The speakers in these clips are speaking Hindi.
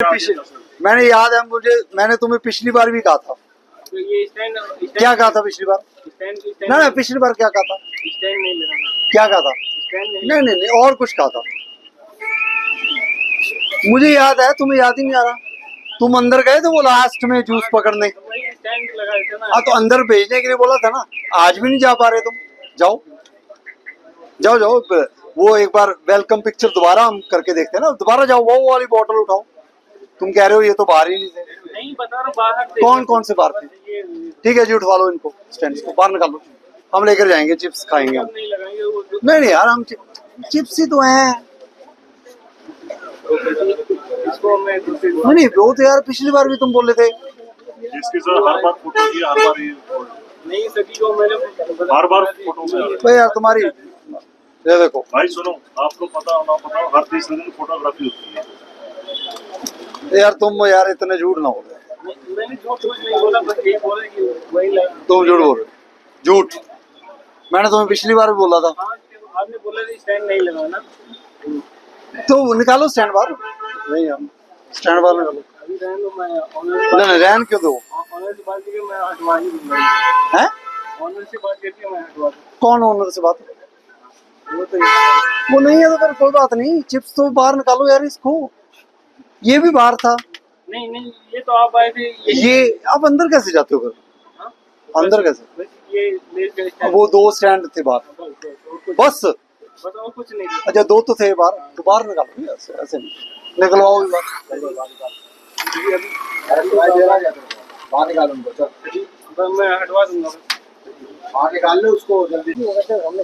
मैंने याद है मुझे, मैंने तुम्हें पिछली बार भी कहा था। तो ये स्टैंड क्या कहा था पिछली बार? स्टैंड ना पिछली बार क्या कहा था? स्टैंड नहीं लगाना, क्या कहा था? स्टैंड नहीं नहीं नहीं, और कुछ कहा था। मुझे याद है, तुम्हें याद ही नहीं आ रहा। तुम अंदर गए थे वो लास्ट में जूस पकड़ने। स्टैंड लगा देते ना। हाँ तो अंदर भेजने के लिए बोला था ना। आज भी नहीं जा पा रहे तुम। जाओ जाओ जाओ, वो एक बार वेलकम पिक्चर दोबारा हम करके देखते हैं ना। दोबारा जाओ, वो वाली बोतल उठाओ। तुम कह रहे हो ये तो बाहर ही नहीं थे। नहीं बता रहा बाहर थे। कौन कौन से बाहर थे? ठीक है जी, उठवा लो इनको, स्टैंड को बाहर निकालो। हम लेकर जाएंगे, चिप्स खाएंगे हम। नहीं लगाएंगे वो नहीं नहीं यार, हम चिप्स ही तो हैं। इसको मैं नहीं नहीं, वो तो यार पिछली बार भी तुम बोले थे। इसके साथ हर बार फोटो की, हर बार ये नहीं सभी को मैंने हर बार फोटो में। भाई यार तुम्हारी, ये देखो भाई सुनो, आपको पता हो ना पता हो, हर तीसरे दिन फोटोग्राफी होती है। यार तुम यार इतने झूठ ना हो। मैंने झूठ कुछ नहीं बोला, बस यही बोला कि वही लगा। तुम झूठ बोल रहे हो। झूठ। मैंने तुम्हें पिछली बार भी बोला था। आपने बोला था स्टैंड नहीं लगाना। तो निकालो स्टैंड बाहर। नहीं हम स्टैंड बाहर निकालो। अभी रहने दो, मैं नहीं नहीं, रहन क्यों दो? ऑनर से बात करके मैं हटवा ही दूंगा। हैं? ऑनर से बात करके मैं हटवा दूंगा। कौन ओनर से बात? वो तो वो नहीं है तो फिर कोई बात नहीं। चिप्स तो बाहर निकालो यार इसको। ये भी बाहर था। नहीं नहीं, ये तो आप आए थे। ये आप अंदर कैसे जाते हो फिर? हाँ? अंदर कैसे? बस ये ले के अब वो दो स्टैंड थे बाहर बस। बताओ कुछ नहीं। अच्छा दो तो थे बाहर, तो बाहर निकालो। ऐसे ऐसे नहीं निकलवाओ भी बाहर निकालो उनको। चल मैं हटवा दूंगा। बाहर निकाल लो उसको जल्दी। हमने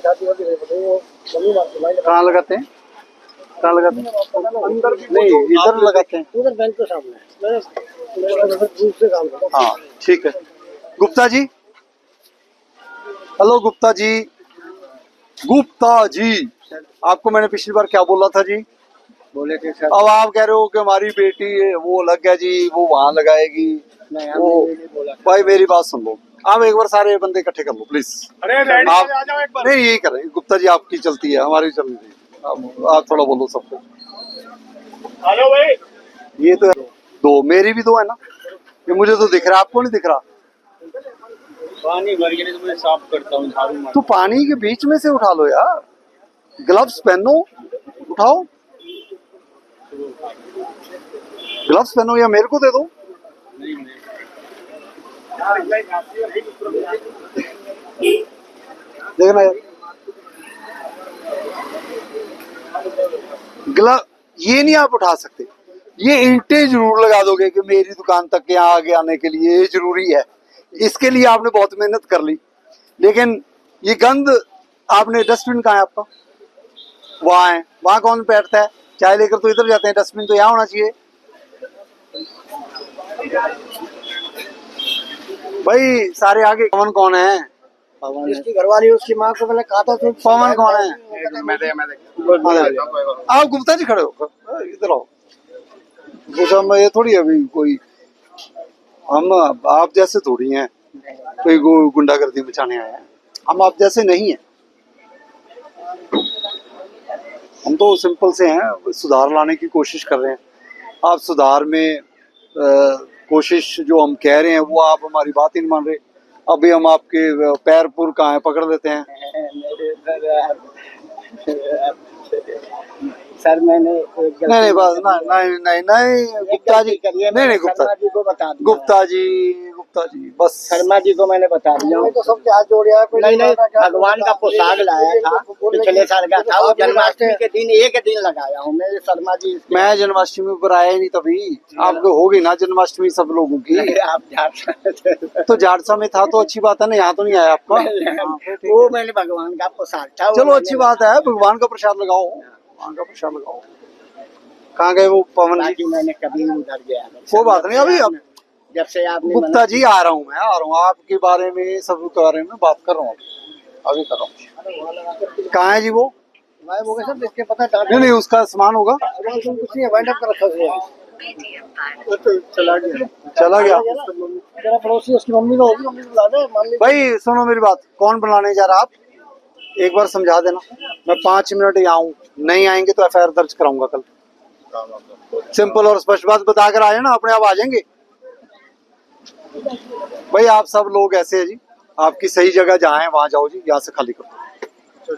कहाँ लगाते हैं? कहाँ लगाते हैं? अंदर नहीं इधर लगाते हैं। उधर बैंक के सामने से काम करता हाँ ठीक है। गुप्ता जी, हेलो गुप्ता जी। गुप्ता जी, आपको मैंने पिछली बार क्या बोला था जी? बोले थे सर। अब आप कह रहे हो कि हमारी बेटी है, वो लग गया जी, वो वहां लगाएगी। वो भाई मेरी बात सुन लो, आप एक बार सारे बंदे इकट्ठे कर लो प्लीज। अरे आप नहीं यही कर रहे हैं। गुप्ता जी आपकी चलती है, हमारी चल रही है। आप थोड़ा बोलो सबको। हेलो भाई। ये तो है। दो मेरी भी दो है ना। ये मुझे तो दिख रहा है, आपको नहीं दिख रहा? पानी भर के तो मैं साफ करता हूँ, झाड़ू मार। तो पानी के बीच में से उठा लो यार। ग्लव्स पहनो, उठाओ। ग्लव्स पहनो या मेरे को दे दो। देखना यार, ग्लव ये नहीं आप उठा सकते। ये ईंटें जरूर लगा दोगे कि मेरी दुकान तक यहाँ आगे आने के लिए, ये जरूरी है। इसके लिए आपने बहुत मेहनत कर ली। लेकिन ये गंद आपने, डस्टबिन कहाँ है आपका? वहाँ है। वहाँ कौन बैठता है? चाय लेकर तो इधर जाते हैं, डस्टबिन तो यहाँ होना चाहिए। भाई सारे आगे। पवन कौन है? इसकी घरवाली, उसकी माँ को मैंने कहा था। तो पवन कौन है? मैं आप गुप्ता जी खड़े हो, इधर आओ। कुछ हम ये थोड़ी अभी कोई, हम आप जैसे थोड़ी हैं कोई गुंडागर्दी मचाने आए हैं। हम आप जैसे नहीं हैं। हम तो सिंपल से हैं, सुधार लाने की कोशिश कर रहे हैं। आप सुधार में कोशिश जो हम कह रहे हैं वो आप हमारी बात ही नहीं मान रहे। अभी हम आपके पैर पुर कहाँ है पकड़ देते हैं। सर मैंने नहीं बस नहीं नहीं नहीं गुप्ता जी, नहीं नहीं गुप्ता जी को बता दिया। गुप्ता जी बस। शर्मा जी को मैंने बता दिया। तो सब हाथ जोड़िया। नहीं नहीं, भगवान का पोशाक लाया था, पिछले साल का था। वो जन्माष्टमी के दिन एक दिन लगाया हूँ मैं। शर्मा जी मैं जन्माष्टमी पर आया ही नहीं, तभी आपको होगी ना जन्माष्टमी सब लोगों की। आप तो जाड़सा में था तो अच्छी बात है ना, यहाँ तो नहीं आया आपका। वो मैंने भगवान का पोशाक था। चलो अच्छी बात है, भगवान का प्रसाद लगाओ, भगवान का प्रसाद लगाओ। कहाँ गए वो पवन जी? मैंने कभी नहीं उधर गया। कोई बात नहीं, अभी अब जब से आपने गुप्ता जी आ रहा हूँ, मैं आ रहा हूँ आपके बारे में, सब के बारे में बात कर रहा हूँ अभी कर रहा हूँ। कहाँ है जी वो? वो सर इसके पता नहीं नहीं, उसका सामान होगा। कुछ नहीं, वाइंड अप कर रखा है। चला गया। मेरा पड़ोसी, उसकी मम्मी को होगी, मम्मी को बुला दे। मम्मी भाई सुनो मेरी बात, कौन बुलाने जा रहा आप? एक बार समझा देना। मैं 5 मिनट यहाँ हूँ, नहीं आएंगे तो एफआईआर दर्ज कराऊंगा कल। सिंपल और स्पष्ट बात बताकर आए ना, अपने आप आ जाएंगे। भाई आप सब लोग ऐसे हैं जी, आपकी सही जगह जहाँ है वहां जाओ जी, यहाँ से खाली करो,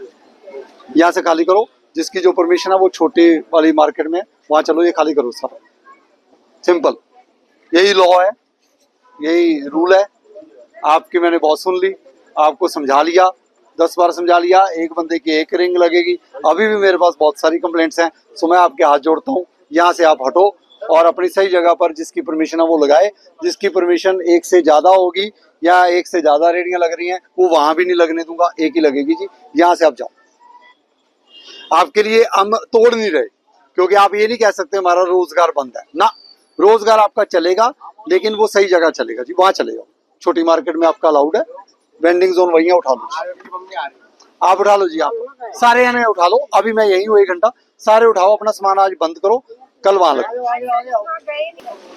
यहाँ से खाली करो। जिसकी जो परमिशन है वो छोटी वाली मार्केट में है, वहां चलो, ये खाली करो सारा। सिंपल, यही लॉ है, यही रूल है। आपकी मैंने बहुत सुन ली, आपको समझा लिया, 10 बार समझा लिया, एक बंदे की एक रिंग लगेगी। अभी भी मेरे पास बहुत सारी कंप्लेंट्स हैं, सो मैं आपके हाथ जोड़ता हूँ, यहाँ से आप हटो और अपनी सही जगह पर जिसकी परमिशन है वो लगाए। जिसकी परमिशन एक से ज्यादा होगी या एक से ज्यादा रेडियां लग रही हैं, वो वहां भी नहीं लगने दूंगा, एक ही लगेगी जी। यहाँ से आप जाओ, आपके लिए हम तोड़ नहीं रहे, क्योंकि आप ये नहीं कह सकते हमारा रोजगार बंद है ना। रोजगार आपका चलेगा, लेकिन वो सही जगह चलेगा जी, वहां चले जाओ। छोटी मार्केट में आपका अलाउड है, वेंडिंग जोन वही है, उठा लो, आप उठा लो जी, आप सारे यहाँ उठा लो। अभी मैं यही हूँ 1 घंटा, सारे उठाओ अपना सामान, आज बंद करो, कल वहां लगो।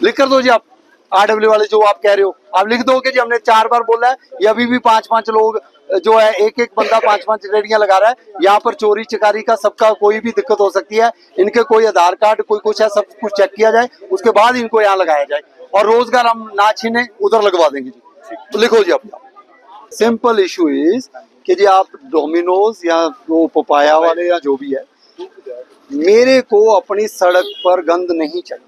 लिख कर दो जी आप, RW वाले जो आप कह रहे हो, आप लिख दो कि जी हमने 4 बार बोला है, ये अभी भी 5-5 लोग जो है, एक बंदा 5-5 रेडियां लगा रहा है। यहाँ पर चोरी चकारी का सबका कोई भी दिक्कत हो सकती है। इनके कोई आधार कार्ड कोई कुछ है, सब कुछ चेक किया जाए, उसके बाद इनको यहाँ लगाया जाए, और रोजगार हम ना छीने, उधर लगवा देंगे जी। तो लिखो जी अपना। सिंपल इशू इज कि जी आप डोमिनोज या वो पपाया वाले या जो भी है, मेरे को अपनी सड़क पर गंद नहीं चाहिए।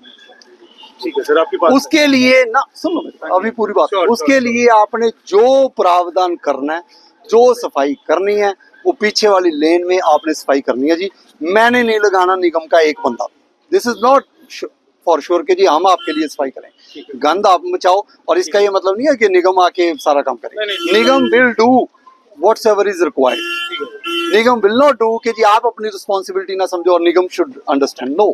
ठीक है सर, आपकी बात उसके लिए ना, सुनो अभी पूरी बात, उसके लिए आपने जो प्रावधान करना है, जो सफाई करनी है, वो पीछे वाली लेन में आपने सफाई करनी है जी। मैंने नहीं लगाना निगम का एक बंदा। This is not for sure कि जी हम आपके लिए सफाई करें, गंद आप मचाओ। और इसका ये मतलब नहीं है कि निगम आके सारा काम करे। निगम will do whatsoever is required. निगम will not do कि जी आप अपनी रिस्पॉन्सिबिलिटी ना समझो और निगम should understand. No,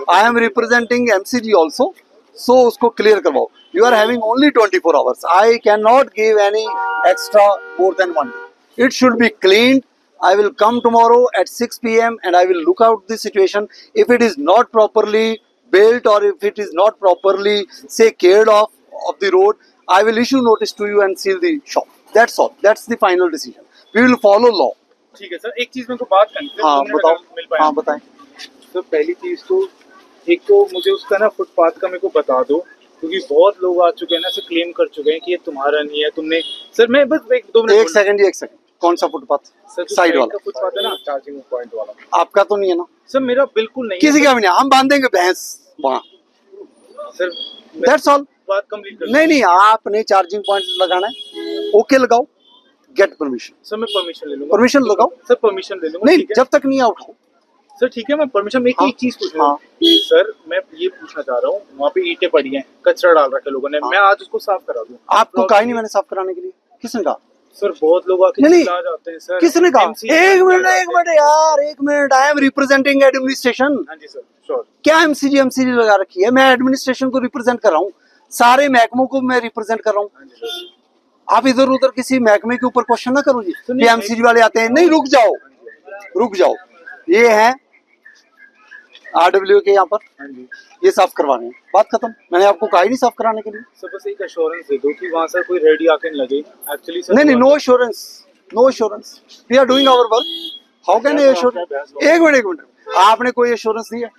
I am representing MCG also, so उसको क्लियर करवाओ। You are having only 24 hours. I can not give any extra more than 1 day. It should be cleaned. I will come tomorrow at 6 PM and I will look out the situation. If it is not properly built or if it is not properly say cared of the road, I will issue notice to you and seal the shop. That's all. That's the final decision. We will follow law. ठीक है सर, एक चीज मेरे को बात करनी थी। हाँ बताओ, मिल पाया? हाँ बताएं। सर पहली चीज तो एक तो मुझे उसका ना फुटपाथ का मेरे को बता दो, क्योंकि बहुत लोग आ चुके हैं ना, सर क्लेम कर चुके हैं कि ये तुम्हारा नहीं है, तुमने। सर मैं बस 1-2 मिनट, 1 सेकंड जी, 1 सेकंड। कौन सा फुटपाथ? साइड वाला फुटपाथ है ना, चार्जिंग पॉइंट वाला। आपका तो नहीं है ना? सर मेरा बिल्कुल नहीं, किसी का भी नहीं। हम बांधेंगे भैंस वहाँ, सर। That's all. बात कंप्लीट कर। नहीं, आपने चार्जिंग पॉइंट लगाना है, ओके लगाओ, गेट परमिशन। सर मैं परमिशन ले लूंगा। परमिशन लगाओ। सर परमिशन ले लूंगा। नहीं, जब तक नहीं उठाओ। सर ठीक है, मैं परमिशन। एक चीज पूछ रहा हूँ सर, मैं ये पूछना चाह रहा हूँ, वहाँ पे ईंटें पड़ी हैं, कचरा डाल रखा है लोगों ने, मैं आज उसको साफ करा दूँ। आपको कहा नहीं मैंने साफ कराने के लिए? किसने कहा? सर बहुत लोग आके चिल्ला जाते हैं सर। किसने कहा? एक मिनट यार, 1 minute. I am representing administration. हाँ जी सर, श्योर। क्या MCG लगा रखी है? मैं एडमिनिस्ट्रेशन को रिप्रेजेंट कर रहा हूँ, सारे महकमों को मैं रिप्रेजेंट कर रहा हूँ। आप इधर उधर किसी महकमे के ऊपर क्वेश्चन ना करो जी। ये MCG वाले आते हैं। नहीं, रुक जाओ। ये है RW के यहाँ पर, ये साफ करवाने हैं, बात खत्म। मैंने आपको कहा ही नहीं साफ कराने के लिए। सर बस एक एश्योरेंस दे दो कि वहाँ सर कोई रेडी आके नहीं लगे। एक्चुअली सर नहीं, no assurance. We are doing our work. How can assurance? एक मिनट, आपने कोई एश्योरेंस दिया?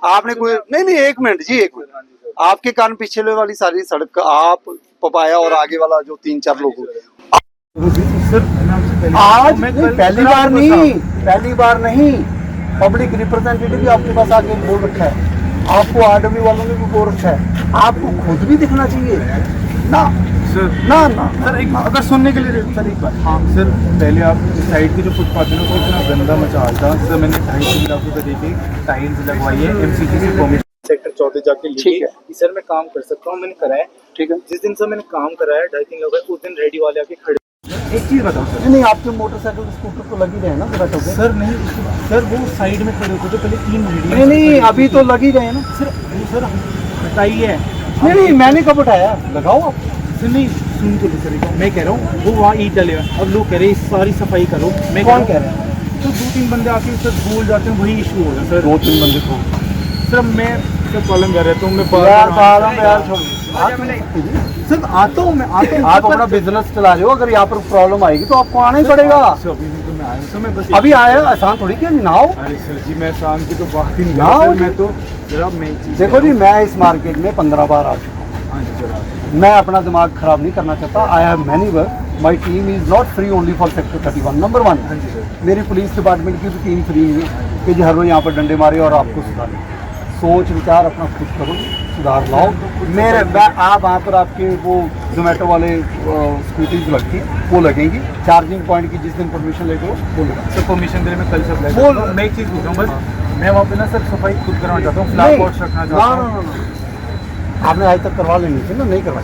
आपने कोई? नहीं, 1 मिनट जी, 1 मिनट। आपके कान पिछले वाली सारी सड़क, आप पपाया और आगे वाला जो 3-4 लोग आज पहली बार नहीं, पब्लिक रिप्रेजेंटेटिव भी आपके पास आके बोल रखा है, आपको RW वालों ने भी बोल रखा है, आपको खुद भी दिखना चाहिए ना सर। ना सर एक अगर सुनने के लिए सर एक बात। हाँ सर, पहले आप साइड के जो फुटपाथ है ना, वो इतना गंदा मचा था सर। मैंने 250 लाख रुपए देके टाइल्स लगवाई है, MCG से परमिशन सेक्टर 14 जाके ली है कि सर मैं काम कर सकता हूँ। मैंने कराया, ठीक है। जिस दिन सर मैंने काम कराया 2.5 लाख, उस दिन रेडी वाले आके खड़े। एक चीज बताओ सर। नहीं, आपके मोटरसाइकिल स्कूटर तो लगी रहे ना जरा तो? सर नहीं सर, वो साइड में खड़े होते थे पहले 3 रेडी। नहीं, अभी तो लगी रहे ना सर हटाइए। नहीं, मैंने कब उठाया? लगाओ आप। सर नहीं, सुन तो सर, मैं कह रहा हूँ वो वहाँ ईंट डले हैं, अब लोग कह रहे हैं सारी सफाई करो। मैं कौन कह रहा है? तो 2-3 बंदे आके सर भूल जाते हैं, वही इशू हो रहा है सर। 2-3 बंदे को सर मैं सर कॉलम कर रहा हूँ, मैं सर आता हूँ। मैं आप अपना बिजनेस चला रहे हो, अगर यहाँ पर प्रॉब्लम आएगी तो आपको आना ही पड़ेगा। तो मैं बस अभी आया आसान थोड़ी कि नाव। अरे सर जी मैं शाम की तो बात ही नहीं ना कर हो सर, मैं तो जरा मैं एक चीज़ देखो जी, मैं इस मार्केट में 15 बार आ चुका हूँ। हाँ जी जरा मैं अपना दिमाग खराब नहीं करना चाहता। I have many work, my team is not free only for sector 31। Number 1, हाँ जी सर मेरी पुलिस डिपार्टमेंट की भी टीम फ्री नहीं है कि जी हर रोज यहाँ पर डंडे मारे और आपको सुधारे। सोच विचार अपना खुद करो, सुधार लाओ। आप वहाँ पर आपके वो जोमेटो वाले स्कूटीज लगती हैं, वो लगेंगी। चार्जिंग पॉइंट की जिस दिन परमिशन लेते हो वो लगा। सर परमिशन देने में कल से अप्लाई बोल। मैं एक चीज़ पूछ रहा हूँ बस, मैं वहाँ पे ना सर सफाई खुद कराना चाहता हूँ, फ्लावर पॉट्स रखना चाहता हूँ। आपने आज तक करवा लेनी थी ना, नहीं करवाई।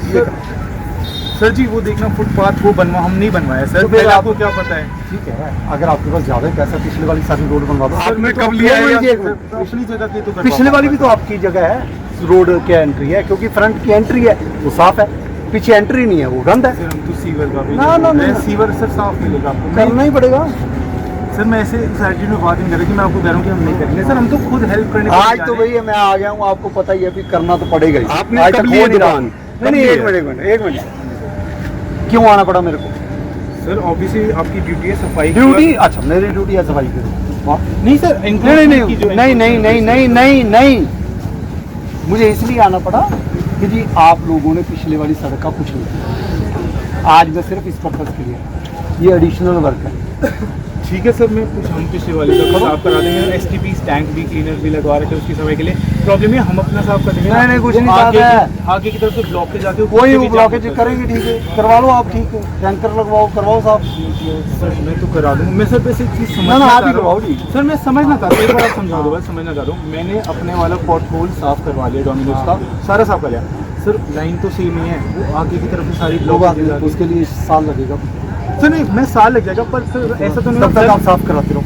सर जी वो देखना फुटपाथ वो हम नहीं बनवाया सर, तो फिर पहले आप- आपको क्या पता है। ठीक है, अगर आपके पास ज्यादा पैसा, पिछले वाली सारी रोड बनवा दो। सर मैं आपने कब तो- लिया एक है मिनट, एक सर, मिनट। अपनी जगह की तो पिछले वाली भी तो आपकी जगह है, रोड की एंट्री है, क्योंकि फ्रंट की एंट्री है वो साफ है, पीछे एंट्री नहीं है वो गंद है। सर हम तो सीवर का भी ना, ना, मैं ना। सीवर सर साफ मिलेगा आपको। करना ही पड़ेगा। सर मैं ऐसे इस एटीट्यूड में बात नहीं कर रहा कि मैं आपको कह रहा हूँ कि हम नहीं करेंगे सर, हम तो खुद हेल्प करने के लिए आज जा तो रहे हैं। भैया मैं आ गया हूँ, आपको पता ही है, अभी करना तो पड़ेगा ही। आपने आज कब तक लिया हो नहीं रहा। दुकान? नहीं नहीं, कब एक लिया? मिनट एक मिनट, क्यों आना पड़ा मेरे को? सर ऑब्वियसली आपकी ड्यूटी है सफाई की। ड्यूटी? अच्छा, मेरी ड्यूटी है सफाई की। नहीं सर नहीं नहीं नहीं नहीं नहीं नहीं नहीं नहीं, मुझे इसलिए आना पड़ा कि जी आप लोगों ने पिछले वाली सड़क का कुछ नहीं किया। आज मैं सिर्फ इस पर्पज़ के लिए, ये एडिशनल वर्क है। ठीक है सर, मैं कुछ हम पिछले वाले का साफ करा देंगे। एसटीपी टैंक भी क्लीनर भी लगवा रहे थे उसकी सफाई के लिए। प्रॉब्लम है हम अपना साफ कर देंगे। नहीं, नहीं, कुछ नहीं आगे साफ है। की- आगे की तरफ से ब्लॉकेज आके कोई वो ब्लॉकेज करेंगे, ठीक है, करवा लो आप, ठीक है, टैंकर लगवाओ, करवाओ साहब। सर मैं तो करा दूंगा। मैं सर बस एक चीज़ ना, समझना ना, आप चाह ही रहा करवाओ हूँ जी। सर, मैं समझना चाहता हूँ, एक बार आप समझा दो, बस समझना चाह रहा हूँ। मैंने अपने वाला पॉट होल साफ करवा लिया, डोमिनोज का सारा साफ कर लिया सर। लाइन तो सेम ही है, वो आगे की तरफ से सारी वो बात ब्लॉकेज नहीं, उसके लिए साल लगेगा। सर नहीं मैं साल लग जाएगा, पर सर ऐसा तो नहीं तब तक होता आप साफ कराते रहो।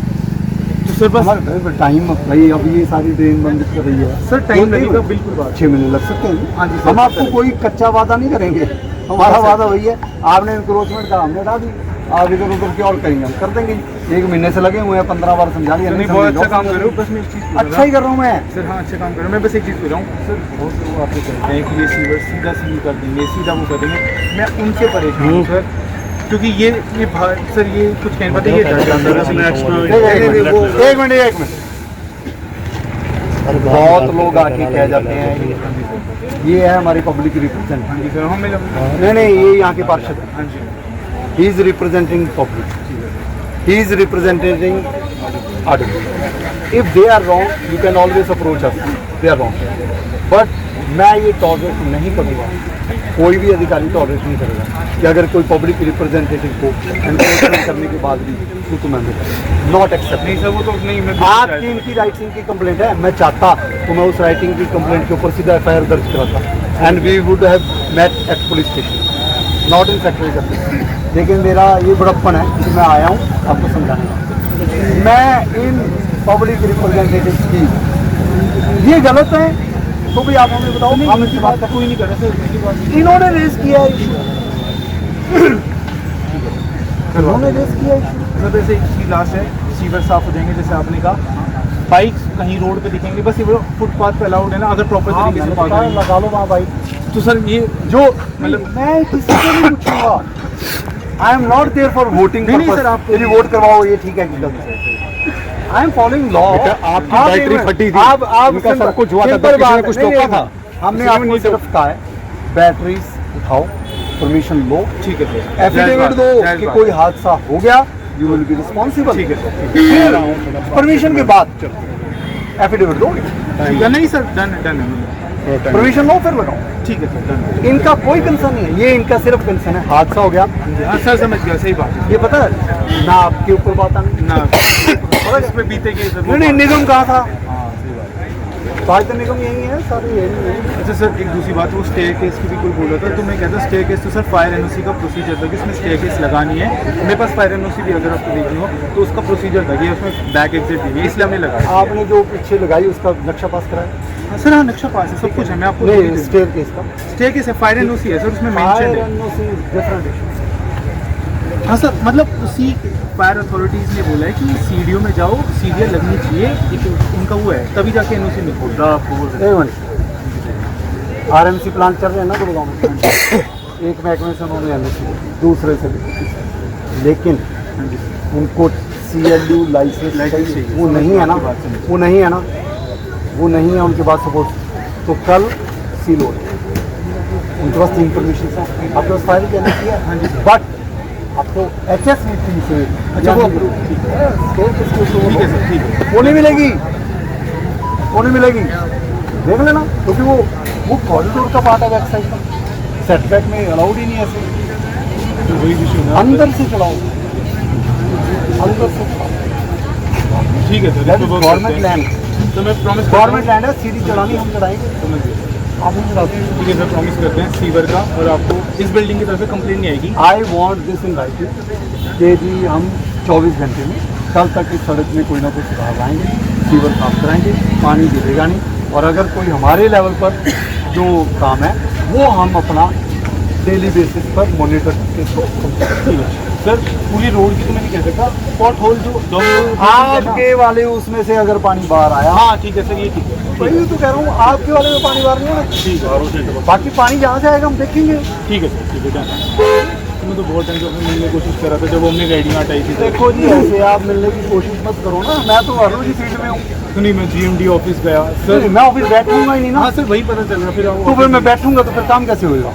तो सर बस हमारे टाइम भाई, अब ये सारी ट्रेन बंद कर रही है सर टाइम लगेगा बिल्कुल बात। 6 महीने लग सकते हैं। हाँ जी सर, हम आपको कोई कच्चा वादा नहीं करेंगे, हमारा वादा वही है। आपने इंक्रोचमेंट का हमने हटा दी, आप इधर उधर की और करेंगे, हम कर देंगे। 1 महीने से लगे हुए हैं, 15 बार समझा लिया। नहीं बहुत अच्छा काम कर रहे हो, बस मैं एक चीज़ अच्छा ही कर रहा हूँ मैं। सर। हाँ अच्छा काम कर रहे हो, मैं बस एक चीज़ पूछ रहा हूँ सर। बहुत लोग आपको कहते हैं कि ये सीवर सीधा सील कर देंगे, सीधा वो कर देंगे। मैं उनसे परेशान हूँ सर, क्योंकि ये सर ये कुछ कहने पता है, ये डर जाता है। एक मिनट, बहुत लोग आके कह जाते हैं ये है हमारी पब्लिक रिप्रेजेंटेटिव। हाँ जी सर, हम मिला। नहीं नहीं, ये यहाँ के पार्षद है। हाँ जी he is representing public, he is representing artist. If they are wrong you can always approach us, they are wrong. But मैं ये टॉलरेट नहीं करूँगा, कोई भी अधिकारी टॉलरेट नहीं करेगा कि अगर कोई पब्लिक रिप्रेजेंटेटिव को एनक्रोचमेंट करने के बाद भी तो मैं नॉट एक्सेप्ट। नहीं सर वो तो नहीं, मैं आपकी इनकी राइटिंग की कंप्लेंट है, मैं चाहता तो मैं उस राइटिंग की कंप्लेंट के ऊपर सीधा एफआईआर दर्ज कराता and we would have met at police station, not in factory करते। लेकिन मेरा ये बड़प्पन है कि मैं आया हूँ आपको समझाने। मैं इन पब्लिक रिप्रेजेंटेटिव की ये गलत है तो भी आप हमें बताओ, हम इनकी बात का कोई नहीं कर रहा सर, मेरी बात इन्होंने रेस किया है इशू, इन्होंने रेस किया है इशू। सर वैसे एक चीज़ लास्ट है, सीवर साफ हो जाएंगे जैसे आपने कहा, बाइक्स कहीं रोड पे दिखेंगे, बस ये फुटपाथ पे अलाउड है ना, अगर प्रॉपर तरीके से पास करेंगे। लगा लो वहाँ भाई। तो सर ये जो मतलब मैं किसी से नहीं पूछूंगा, I am not there for voting. नहीं, सर, आप- यदि वोट करवाओ ये ठीक है कि गलत है, आई एम फॉलोइंग लॉ। आपकी बैटरी फटी थी, आप इनका सब कुछ हुआ था, सिंपल किसी ने बात कुछ है। नहीं, टोका था। हमने किसी ने आपको नहीं सिर्फ कहा है बैटरीज उठाओ, परमिशन लो, ठीक है सर, एफिडेविट दो कि कोई हादसा हो गया, यू विल बी रिस्पॉन्सिबल। ठीक है सर, ठीक फिर परमिशन के बाद एफिडेविट दो, है। नहीं सर डन डन है, परमिशन लो फिर लगाओ। ठीक है सर डन। इनका कोई कंसर्न नहीं है, ये इनका सिर्फ कंसर्न है हादसा हो गया। हाँ सर समझ गया, सही बात है ये पता है ना आपके ऊपर बात आनी ना, इस पे बीतेगी सर। नहीं, निगम कहा था, हाँ सही बात है। तो आज तो निगम यही है, सारे यही है। अच्छा सर एक दूसरी बात, वो स्टे केस की भी कोई बोल रहा था, तो मैं कहता स्टे केस तो सर फायर एनओसी का प्रोसीजर था कि इसमें स्टे केस लगानी है। मेरे पास फायर एनओसी भी अगर आपको देखनी हो तो उसका प्रोसीजर था कि उसमें बैक एग्जिट भी है, इसलिए हमने लगाया। आपने जो पीछे लगाई उसका नक्शा पास कराया? हाँ सर, हाँ नक्शा पास है, सब कुछ है, मैं आपको नहीं, स्टेयर केस का स्टे केस है, फायर एनओसी है सर, उसमें मेंशन है। Different issue. हाँ सर, मतलब उसी फायर अथॉरिटीज़ ने बोला है कि सीडीओ में जाओ, सीडीओ लगनी चाहिए, एक उनका वो है, तभी जाके एनओसी मिलता है। एक मिनट, आरएमसी प्लांट चल रहे हैं ना गुड़गांव में, एक महकमे से उन्होंने एनओसी दूसरे से भी, लेकिन उनको CLU लाइसेंस चाहिए। वो नहीं है ना, वो नहीं है ना, वो नहीं है उनके पास सपोज, तो कल सील हो उनके पास 3 परमिशन है, आपके पास फाइल करना चाहिए। हाँ जी। बट आपको HSVP से अच्छा, वो approve, ठीक है सर, ठीक है। वो नहीं मिलेगी, वो नहीं मिलेगी, देख लेना, क्योंकि वो कॉरिडोर का पार्ट है बैक साइड का, सेटबैक में अलाउड ही नहीं है ऐसे। तो वही इशू है अंदर से चलाओ, अंदर से चलाओ, ठीक है सर। गवर्नमेंट लैंड, तो मैं प्रॉमिस गवर्नमेंट लैंड है, सीढ़ी चढ़ानी हम चढ़ाएंगे, समझ गए। आप नहीं चढ़ाते। ठीक है सर, प्रॉमिस करते हैं सीवर का, और आपको इस बिल्डिंग की तरफ से कंप्लेंट नहीं आएगी। I want this in writing कि जी हम 24 घंटे में कल तक इस सड़क में कोई ना कोई सुधार लाएंगे, सीवर साफ कराएंगे, पानी गिरेगा नहीं, और अगर कोई हमारे लेवल पर जो काम है वो हम अपना डेली बेसिस पर मॉनिटर करके इसको सर पूरी रोड की तो मैं नहीं कह सकता, पॉट होल जो आपके वाले उसमें से अगर पानी बाहर आया, हाँ ठीक है सर, ये ठीक है, वही तो कह रहा हूँ, आपके वाले में पानी बाहर नहीं है ना, ठीक है, और ठीक है, बाकी पानी जहाँ से आएगा हम देखेंगे। ठीक है सर, ठीक है डन। मैं तो बहुत टाइम से अपने मिलने की कोशिश कर रहा था, जब हमने गाइडिंग हटाई थी। देखो जी, ऐसे आप मिलने की कोशिश मत करो ना, मैं तो अरुण जी फील्ड में हूँ, सुनिए मैं GMD ऑफिस गया सर। मैं ऑफिस बैठूंगा ही नहीं ना, हाँ सर, वही पता चल रहा फिर आप तो फिर मैं बैठूंगा तो फिर काम कैसे होएगा।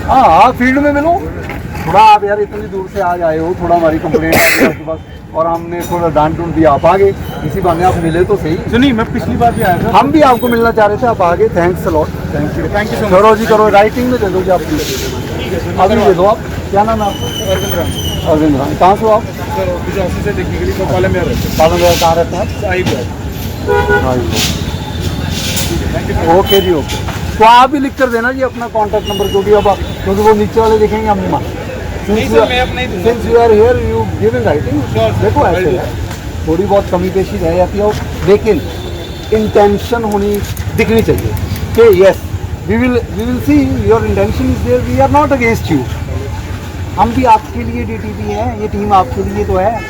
हाँ आप फील्ड में मिलो थोड़ा, आप यार इतनी दूर से आज आए हो, थोड़ा हमारी कंप्लेंट आ गई आपके पास और हमने थोड़ा डांट डूंट दिया, आप आगे, इसी बहाने आप मिले तो सही। सुनिए मैं पिछली बार भी आया था, हम भी आपको मिलना चाह रहे थे, आप आगे, thanks a lot, thank you so much. करो जी करो, राइटिंग में दे दो जी आप, ठीक है सर, अभी दे दो आप, क्या नाम है आपका? अरविंद राम अरविंद राम, कहाँ से हो आप? सर, ऑफिस ऑफिस से देखने के लिए तो कॉलम में रहते हैं। पालन में कहाँ रहते हैं आई भी आप? ओके जी ओके, तो आप भी लिख कर देना जी अपना कॉन्टैक्ट नंबर, क्योंकि अब क्योंकि वो नीचे वाले लिखेंगे हम नहीं मानते। नहीं सर, मैं अपना ही दूंगा। Since you are here you give in writing, Sure, देखो I'll ऐसे do है, थोड़ी बहुत कमी पेशी रह जाती है, लेकिन इंटेंशन होनी दिखनी चाहिए कि yes we will see your intention is there, we are not against you, हम भी आपके लिए DTP हैं, ये टीम आपके लिए तो है,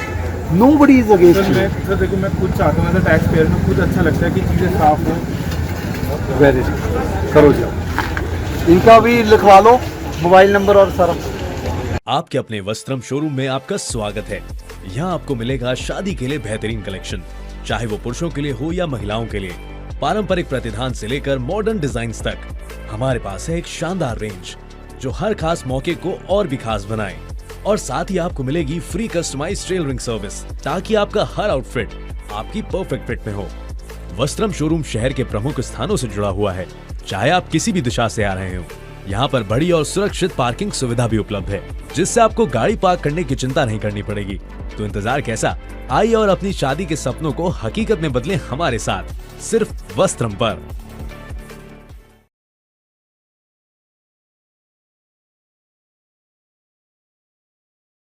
नोबडी इज सर अगेंस्ट मैं यू। सर देखो, मैं खुद चाहता हूँ एज अ टैक्स पेयर में, खुद अच्छा लगता है कि चीज़ें साफ हो। वेरी गुड, करो जी, इनका भी लिखवा लो मोबाइल नंबर और सारा। आपके अपने वस्त्रम शोरूम में आपका स्वागत है। यहाँ आपको मिलेगा शादी के लिए बेहतरीन कलेक्शन, चाहे वो पुरुषों के लिए हो या महिलाओं के लिए, पारंपरिक प्रतिधान से लेकर मॉडर्न डिजाइन्स तक। हमारे पास है एक शानदार रेंज जो हर खास मौके को और भी खास बनाए, और साथ ही आपको मिलेगी फ्री कस्टमाइज्ड टेलरिंग सर्विस, ताकि आपका हर आउटफिट आपकी परफेक्ट फिट में हो। वस्त्रम शोरूम शहर के प्रमुख स्थानों से जुड़ा हुआ है, चाहे आप किसी भी दिशा से आ रहे हो। यहाँ पर बड़ी और सुरक्षित पार्किंग सुविधा भी उपलब्ध है, जिससे आपको गाड़ी पार्क करने की चिंता नहीं करनी पड़ेगी। तो इंतजार कैसा, आइए और अपनी शादी के सपनों को हकीकत में बदलें हमारे साथ, सिर्फ वस्त्रम पर।